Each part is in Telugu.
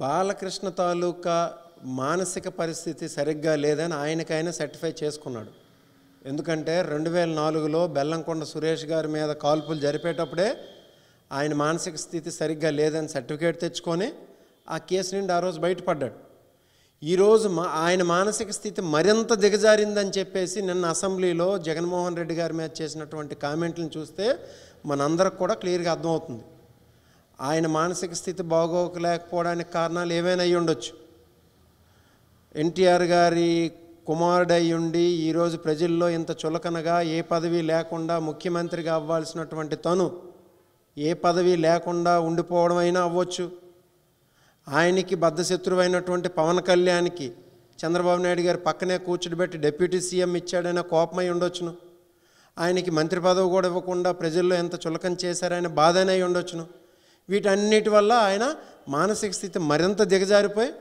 బాలకృష్ణ తాలూకా మానసిక పరిస్థితి సరిగ్గా లేదని ఆయనకైనా సర్టిఫై చేసుకున్నాడు. ఎందుకంటే 2004లో బెల్లంకొండ సురేష్ గారి మీద కాల్పులు జరిపేటప్పుడే ఆయన మానసిక స్థితి సరిగ్గా లేదని సర్టిఫికేట్ తెచ్చుకొని ఆ కేసు నుండి ఆ రోజు బయటపడ్డాడు. ఈరోజు ఆయన మానసిక స్థితి మరింత దిగజారిందని చెప్పేసి నిన్న అసెంబ్లీలో జగన్మోహన్ రెడ్డి గారి మీద చేసినటువంటి కామెంట్లను చూస్తే మనందరికి కూడా క్లియర్గా అర్థమవుతుంది. ఆయన మానసిక స్థితి బాగోలేకపోవడానికి కారణాలు ఏవైనా అయ్యి ఉండొచ్చు. ఎన్టీఆర్ గారి కుమారుడు అయ్యుండి ఈరోజు ప్రజల్లో ఇంత చులకనగా ఏ పదవి లేకుండా ముఖ్యమంత్రిగా అవ్వాల్సినటువంటి తను ఏ పదవి లేకుండా ఉండిపోవడం అయినా అవ్వచ్చు. ఆయనకి బద్ధశత్రువైనటువంటి పవన్ కళ్యాణ్కి చంద్రబాబు నాయుడు గారు పక్కనే కూర్చుడిపెట్టి డిప్యూటీ సీఎం ఇచ్చాడైనా కోపమై ఉండొచ్చును. ఆయనకి మంత్రి పదవి కూడా ఇవ్వకుండా ప్రజల్లో ఎంత చులకన చేశారని బాధనై ఉండొచ్చును. వీటన్నిటి వల్ల ఆయన మానసిక స్థితి మరింత దిగజారిపోయి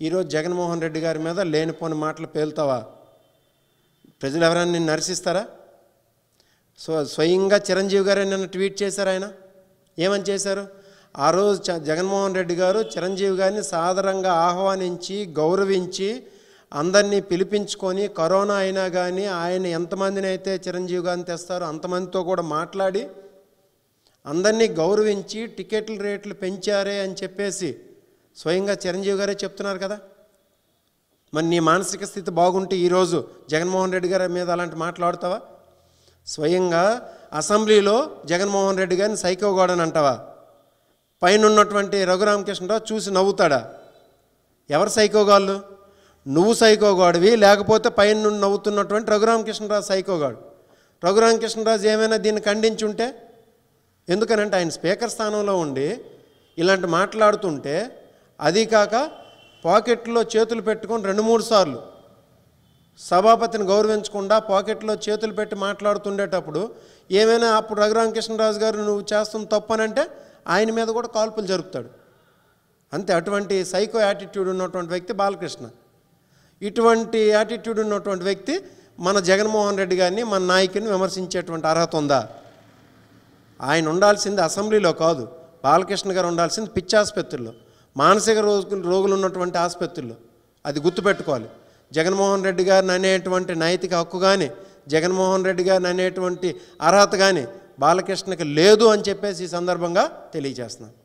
ఈరోజు జగన్మోహన్ రెడ్డి గారి మీద లేనిపోని మాటలు పేలుతావా? ప్రజలు ఎవరైనా నిన్ను నరసిస్తారా? స్వయంగా చిరంజీవి గారే నిన్న ట్వీట్ చేశారు. ఆయన ఏమని చేశారు? ఆ రోజు జగన్మోహన్ రెడ్డి గారు చిరంజీవి గారిని సాదరంగా ఆహ్వానించి గౌరవించి అందరినీ పిలిపించుకొని కరోనా అయినా కానీ ఆయన ఎంతమందిని అయితే చిరంజీవి గారిని తెస్తారో అంతమందితో కూడా మాట్లాడి అందరినీ గౌరవించి టికెట్ల రేట్లు పెంచారే అని చెప్పేసి స్వయంగా చిరంజీవి గారే చెప్తున్నారు కదా. మరి నీ మానసిక స్థితి బాగుంటే ఈరోజు జగన్మోహన్ రెడ్డి గారి మీద అలాంటి మాట్లాడుతావా? స్వయంగా అసెంబ్లీలో జగన్మోహన్ రెడ్డి గారిని సైకోగాడని అంటావా? పైన ఉన్నటువంటి రఘురామకృష్ణరావు చూసి నవ్వుతాడా? ఎవరు సైకోగాళ్ళు? నువ్వు సైకోగాడివి, లేకపోతే పైన నుండి నవ్వుతున్నటువంటి రఘురామకృష్ణరావు సైకోగాడు. రఘురామకృష్ణరాజు ఏమైనా దీన్ని ఖండించుంటే, ఎందుకనంటే ఆయన స్పీకర్ స్థానంలో ఉండి ఇలాంటి మాట్లాడుతుంటే, అది కాక పాకెట్లో చేతులు పెట్టుకొని 2-3 సార్లు సభాపతిని గౌరవించకుండా పాకెట్లో చేతులు పెట్టి మాట్లాడుతుండేటప్పుడు ఏమైనా అప్పుడు రఘురామకృష్ణరాజు గారు నువ్వు చేస్తున్న తప్పనంటే ఆయన మీద కూడా కాల్పులు జరుపుతాడు. అంతే. అటువంటి సైకో యాటిట్యూడ్ ఉన్నటువంటి వ్యక్తి బాలకృష్ణ. ఇటువంటి యాటిట్యూడ్ ఉన్నటువంటి వ్యక్తి మన జగన్మోహన్ రెడ్డి గారిని, మన నాయకుని విమర్శించేటువంటి అర్హత ఉందా? ఆయన ఉండాల్సింది అసెంబ్లీలో కాదు, బాలకృష్ణ గారు ఉండాల్సింది పిచ్చి ఆసుపత్రుల్లో, మానసిక రోగులు ఉన్నటువంటి ఆసుపత్రుల్లో. అది గుర్తుపెట్టుకోవాలి. జగన్మోహన్ రెడ్డి గారిని అనేటువంటి నైతిక హక్కు కానీ, జగన్మోహన్ రెడ్డి గారిని అనేటువంటి అర్హత కానీ బాలకృష్ణకి లేదు అని చెప్పేసి ఈ సందర్భంగా తెలియజేస్తున్నాను.